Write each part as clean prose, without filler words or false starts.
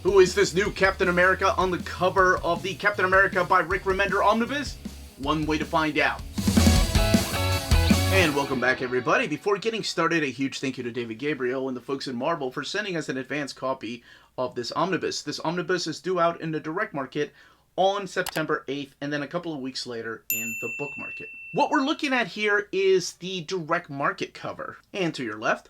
Who is this new Captain America on the cover of the Captain America by Rick Remender Omnibus? One way to find out. And welcome back, everybody. Before getting started, a huge thank you to David Gabriel and the folks in Marvel for sending us an advanced copy of this omnibus. This omnibus is due out in the direct market on September 8th, and then a couple of weeks later in the book market. What we're looking at here is the direct market cover. And to your left,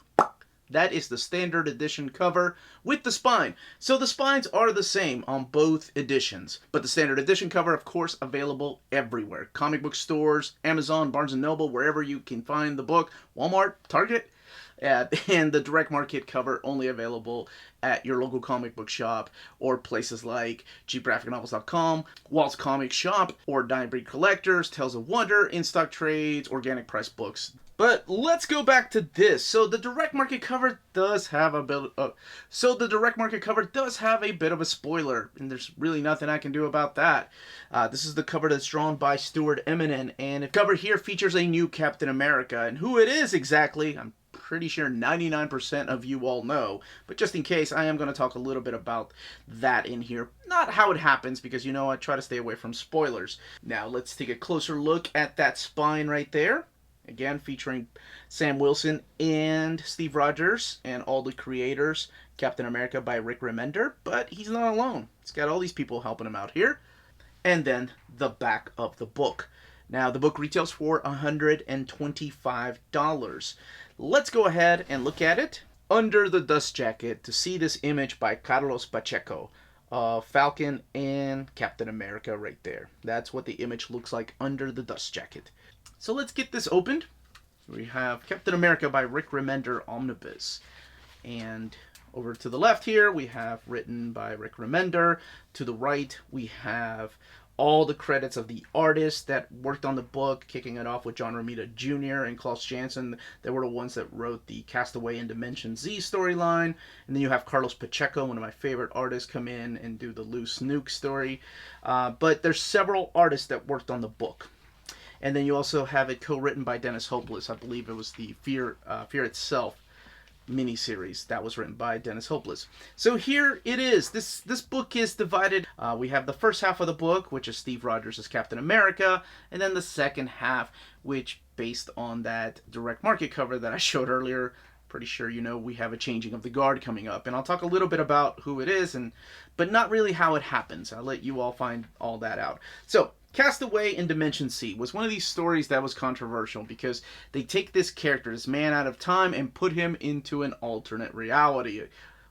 that is the standard edition cover with the spine. So the spines are the same on both editions. But the standard edition cover, of course, available everywhere. Comic book stores, Amazon, Barnes & Noble, wherever you can find the book. Walmart, Target. And the direct market cover only available at your local comic book shop or places like cheapgraphicnovels.com, Walt's Comic Shop, or Dying Breed Collectors, Tales of Wonder, In-Stock Trades, Organic Price Books. But let's go back to this. So the direct market cover does have a bit of a spoiler, and there's really nothing I can do about that. This is the cover that's drawn by Stuart Eminem, and the cover here features a new Captain America, and who it is exactly, I'm pretty sure 99% of you all know, but just in case, I am going to talk a little bit about that in here. Not how it happens, because I try to stay away from spoilers. Now let's take a closer look at that spine right there. Again, featuring Sam Wilson and Steve Rogers and all the creators. Captain America by Rick Remender, but he's not alone. He's got all these people helping him out here. And then the back of the book. Now, the book retails for $125. Let's go ahead and look at it. Under the dust jacket, to see this image by Carlos Pacheco. Falcon and Captain America right there. That's what the image looks like under the dust jacket. So let's get this opened. We have Captain America by Rick Remender Omnibus. And over to the left here, we have written by Rick Remender. To the right, we have all the credits of the artists that worked on the book, kicking it off with John Romita Jr. and Klaus Janson. They were the ones that wrote the Castaway in Dimension Z storyline. And then you have Carlos Pacheco, one of my favorite artists, come in and do the Loose Nuke story. But there's several artists that worked on the book. And then you also have it co-written by Dennis Hopeless. I believe it was the Fear Itself miniseries that was written by Dennis Hopeless. So here it is. This book is divided. We have the first half of the book, which is Steve Rogers as Captain America, and then the second half, which, based on that direct market cover that I showed earlier, pretty sure we have a changing of the guard coming up. And I'll talk a little bit about who it is, but not really how it happens. I'll let you all find all that out. So, Castaway in Dimension C was one of these stories that was controversial because they take this character, this man out of time, and put him into an alternate reality.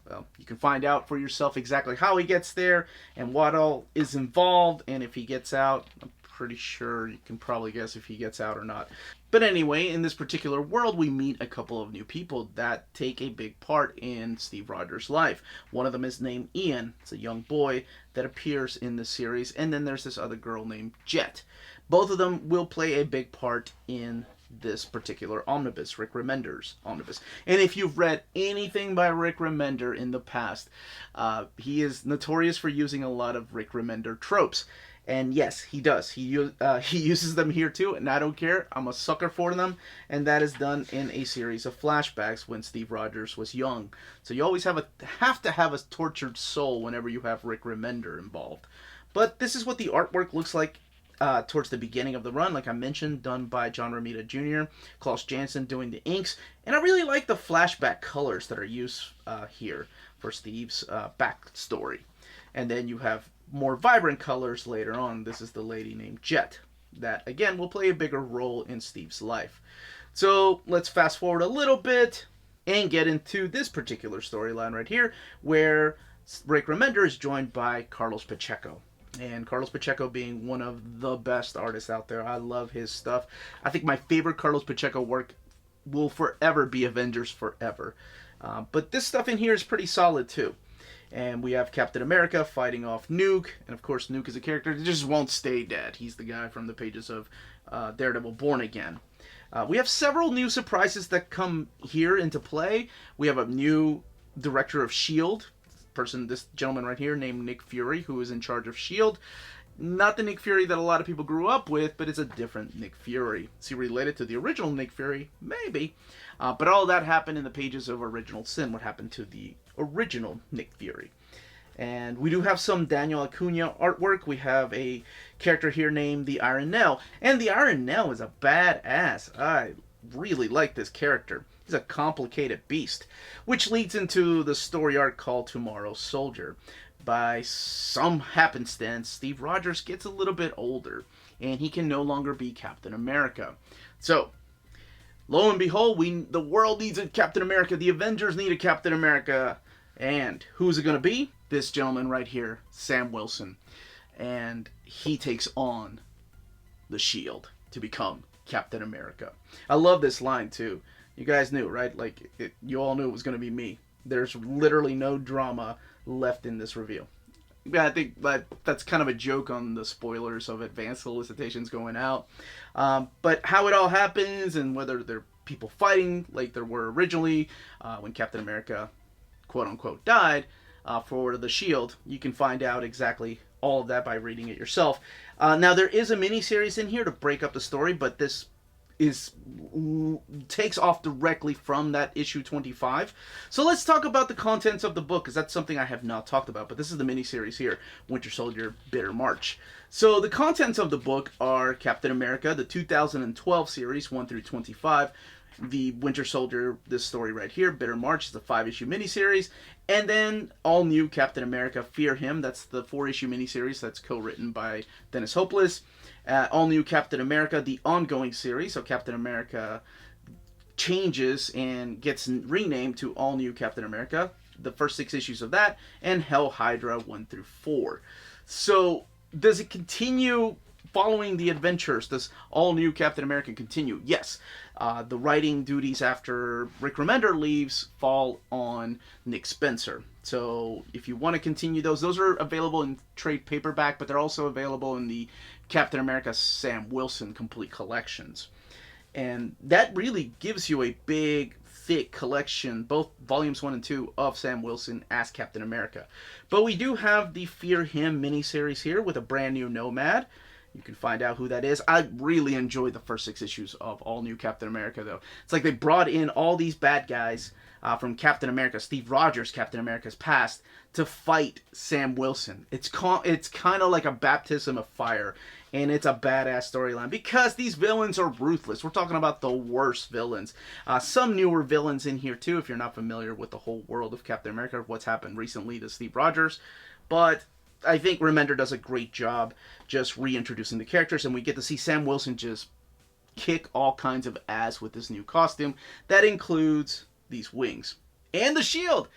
Well, you can find out for yourself exactly how he gets there and what all is involved, and if he gets out. I'm pretty sure you can probably guess if he gets out or not. But anyway, in this particular world, we meet a couple of new people that take a big part in Steve Rogers' life. One of them is named Ian. It's a young boy that appears in the series. And then there's this other girl named Jet. Both of them will play a big part in this particular omnibus, Rick Remender's omnibus. And if you've read anything by Rick Remender in the past, he is notorious for using a lot of Rick Remender tropes. And yes, he does. He uses them here too, and I don't care. I'm a sucker for them, and that is done in a series of flashbacks when Steve Rogers was young. So you always have to have a tortured soul whenever you have Rick Remender involved. But this is what the artwork looks like towards the beginning of the run, like I mentioned, done by John Romita Jr., Klaus Janson doing the inks, and I really like the flashback colors that are used here for Steve's backstory. And then you have more vibrant colors later on. This is the lady named Jet that, again, will play a bigger role in Steve's life. So let's fast forward a little bit and get into this particular storyline right here, where Rick Remender is joined by Carlos Pacheco. And Carlos Pacheco being one of the best artists out there. I love his stuff. I think my favorite Carlos Pacheco work will forever be Avengers Forever. But this stuff in here is pretty solid too. And we have Captain America fighting off Nuke. And of course, Nuke is a character that just won't stay dead. He's the guy from the pages of Daredevil Born Again. We have several new surprises that come here into play. We have a new director of S.H.I.E.L.D. This gentleman right here named Nick Fury, who is in charge of S.H.I.E.L.D. Not the Nick Fury that a lot of people grew up with, but it's a different Nick Fury. Is he related to the original Nick Fury? Maybe. But all that happened in the pages of Original Sin, what happened to the original Nick Fury. And we do have some Daniel Acuna artwork. We have a character here named the Iron Nail. And the Iron Nail is a badass. I really like this character. He's a complicated beast. Which leads into the story arc called Tomorrow's Soldier. By some happenstance, Steve Rogers gets a little bit older. And he can no longer be Captain America. So, lo and behold, the world needs a Captain America. The Avengers need a Captain America. And who's it going to be? This gentleman right here, Sam Wilson. And he takes on the Shield to become Captain America. I love this line too. You guys knew, right? Like, you all knew it was going to be me. There's literally no drama left in this reveal. Yeah, I think that's kind of a joke on the spoilers of advanced solicitations going out. But how it all happens and whether there are people fighting like there were originally when Captain America, quote unquote, died for the Shield, you can find out exactly all of that by reading it yourself. Now, there is a miniseries in here to break up the story, but this takes off directly from that issue 25. So let's talk about the contents of the book, because that's something I have not talked about. But this is the miniseries here, Winter Soldier: Bitter March. So the contents of the book are Captain America, the 2012 series 1 through 25. The Winter Soldier, this story right here, Bitter March, is a 5-issue miniseries. And then All New Captain America, Fear Him. That's the 4-issue miniseries that's co-written by Dennis Hopeless. All New Captain America, the ongoing series. So Captain America changes and gets renamed to All New Captain America. The first 6 issues of that. And Hell Hydra 1 through 4. So does it continue following the adventures? Does All New Captain America continue? Yes. The writing duties after Rick Remender leaves fall on Nick Spencer. So if you want to continue those are available in trade paperback, but they're also available in the Captain America Sam Wilson complete collections. And that really gives you a big, thick collection, both volumes 1 and 2 of Sam Wilson as Captain America. But we do have the Fear Him miniseries here with a brand new Nomad. You can find out who that is. I really enjoyed the first 6 issues of All New Captain America, though. It's like they brought in all these bad guys from Captain America, Steve Rogers, Captain America's past, to fight Sam Wilson. It's kind of like a baptism of fire, and it's a badass storyline because these villains are ruthless. We're talking about the worst villains. Some newer villains in here, too, if you're not familiar with the whole world of Captain America, what's happened recently to Steve Rogers. But I think Remender does a great job just reintroducing the characters, and we get to see Sam Wilson just kick all kinds of ass with this new costume. That includes these wings. And the shield!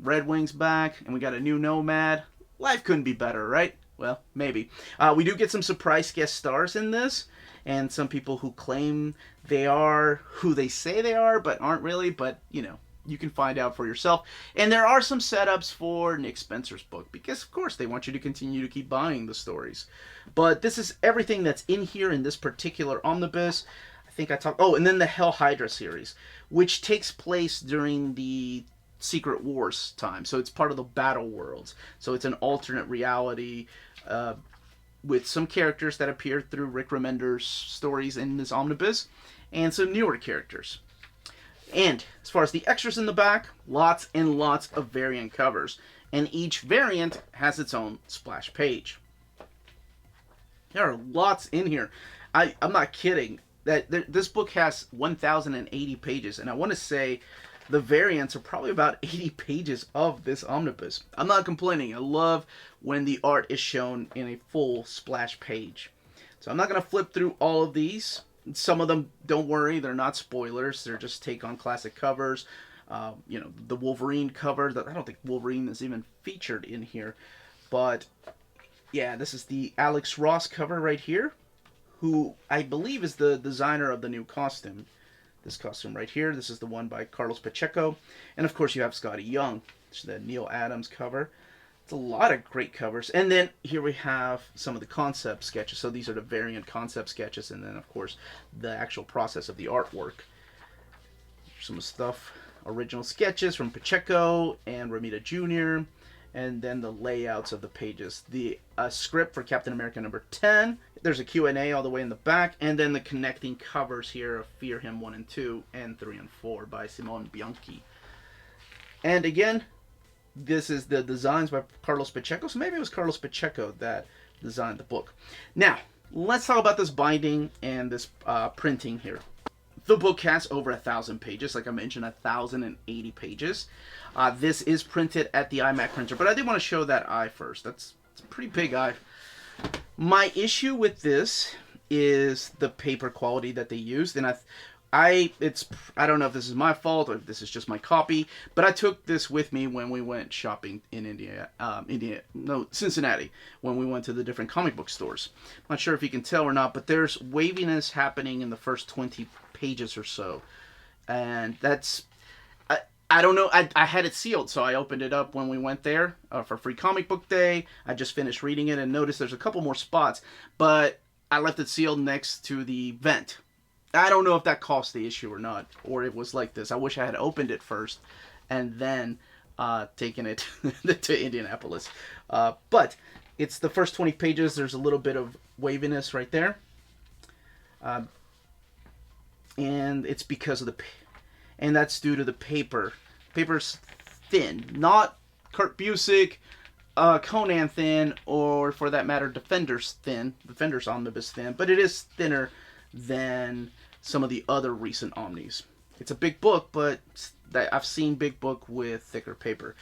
Red Wing's back, and we got a new Nomad. Life couldn't be better, right? Well, maybe. We do get some surprise guest stars in this, and some people who claim they are who they say they are, but aren't really, but, you know, you can find out for yourself. And there are some setups for Nick Spencer's book, because, of course, they want you to continue to keep buying the stories. But this is everything that's in here in this particular omnibus. I think I talked... Oh, and then the Hell Hydra series, which takes place during the Secret Wars time. So it's part of the Battle Worlds. So it's an alternate reality with some characters that appeared through Rick Remender's stories in this omnibus, and some newer characters. And as far as the extras in the back, lots and lots of variant covers. And each variant has its own splash page. There are lots in here. I'm not kidding. This book has 1,080 pages. And I want to say the variants are probably about 80 pages of this omnibus. I'm not complaining. I love when the art is shown in a full splash page. So I'm not going to flip through all of these. Some of them, don't worry, they're not spoilers. They're just take on classic covers. You know, the Wolverine cover. I don't think Wolverine is even featured in here. But, yeah, this is the Alex Ross cover right here, who I believe is the designer of the new costume. This costume right here. This is the one by Carlos Pacheco. And, of course, you have Scotty Young. This is the Neil Adams cover. It's a lot of great covers. And then here we have some of the concept sketches. So these are the variant concept sketches. And then, of course, the actual process of the artwork. Some stuff, original sketches from Pacheco and Romita Jr. And then the layouts of the pages. The script for Captain America number 10. There's a Q&A all the way in the back. And then the connecting covers here of Fear Him 1 and 2 and 3 and 4 by Simone Bianchi. And again, this is the designs by Carlos Pacheco. So maybe it was Carlos Pacheco that designed the book. Now, let's talk about this binding and this printing here. The book has over 1,000 pages. Like I mentioned, 1,080 pages. This is printed at the iMac printer, but I did want to show that eye first. It's a pretty big eye. My issue with this is the paper quality that they used, and I don't know if this is my fault or if this is just my copy, but I took this with me when we went shopping in Cincinnati, when we went to the different comic book stores. I'm not sure if you can tell or not, but there's waviness happening in the first 20 pages or so, and that's, I don't know, I had it sealed, so I opened it up when we went there for Free Comic Book Day. I just finished reading it and noticed there's a couple more spots, but I left it sealed next to the vent. I don't know if that caused the issue or not, or it was like this. I wish I had opened it first and then taken it to Indianapolis. But it's the first 20 pages. There's a little bit of waviness right there. And it's because of and that's due to the paper. Paper's thin. Not Kurt Busiek, Conan thin, or for that matter, Defender's thin. Defender's Omnibus thin. But it is thinner than some of the other recent Omnis. It's a big book, but I've seen big book with thicker paper.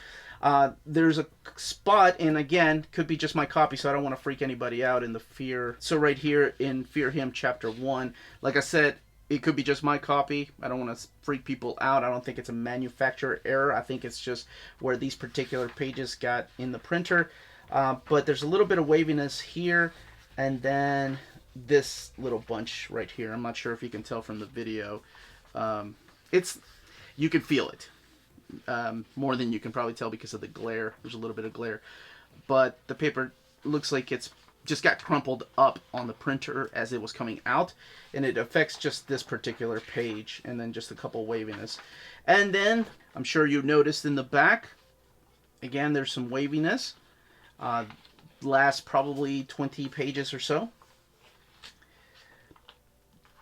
There's a spot, and again, could be just my copy, so I don't want to freak anybody out in the Fear. So right here in Fear Him Chapter 1, like I said, it could be just my copy. I don't want to freak people out. I don't think it's a manufacturer error. I think it's just where these particular pages got in the printer. But there's a little bit of waviness here, and then this little bunch right here. I'm not sure if you can tell from the video. You can feel it more than you can probably tell because of the glare. There's a little bit of glare, but the paper looks like it's just got crumpled up on the printer as it was coming out, and it affects just this particular page, and then just a couple waviness. And then I'm sure you noticed in the back, again, there's some waviness. Last probably 20 pages or so.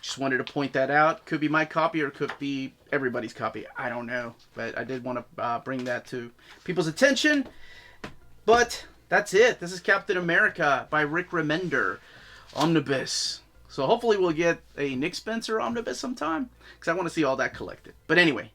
Just wanted to point that out. Could be my copy or could be everybody's copy. I don't know. But I did want to bring that to people's attention. But that's it. This is Captain America by Rick Remender Omnibus. So hopefully we'll get a Nick Spencer Omnibus sometime, because I want to see all that collected. But anyway,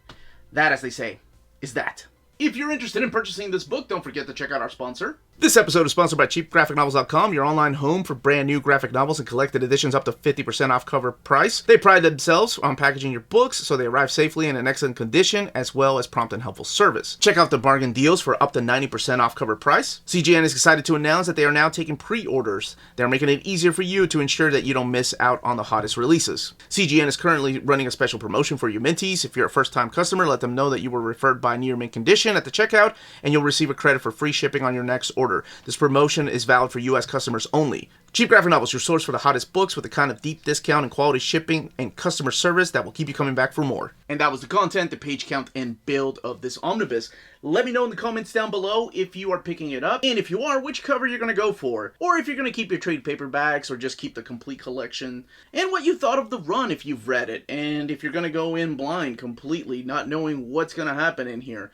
that, as they say, is that. If you're interested in purchasing this book, don't forget to check out our sponsor. This episode is sponsored by CheapGraphicNovels.com, your online home for brand new graphic novels and collected editions up to 50% off cover price. They pride themselves on packaging your books so they arrive safely in an excellent condition, as well as prompt and helpful service. Check out the bargain deals for up to 90% off cover price. CGN is excited to announce that they are now taking pre-orders. They're making it easier for you to ensure that you don't miss out on the hottest releases. CGN is currently running a special promotion for your Minties. If you're a first-time customer, let them know that you were referred by Near Mint Condition at the checkout, and you'll receive a credit for free shipping on your next order. This promotion is valid for U.S. customers only. Cheap Graphic Novels, your source for the hottest books with the kind of deep discount and quality shipping and customer service that will keep you coming back for more. And that was the content, the page count, and build of this omnibus. Let me know in the comments down below if you are picking it up, and if you are, which cover you're going to go for, or if you're going to keep your trade paperbacks or just keep the complete collection, and what you thought of the run if you've read it, and if you're going to go in blind completely, not knowing what's going to happen in here.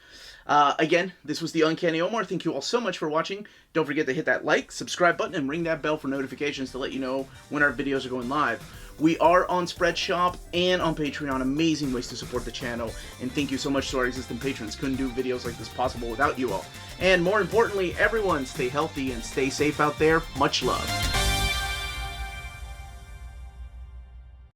Again, this was the Uncanny Omar. Thank you all so much for watching. Don't forget to hit that like, subscribe button, and ring that bell for notifications to let you know when our videos are going live. We are on Spreadshop and on Patreon. Amazing ways to support the channel. And thank you so much to our existing patrons. Couldn't do videos like this possible without you all. And more importantly, everyone, stay healthy and stay safe out there. Much love.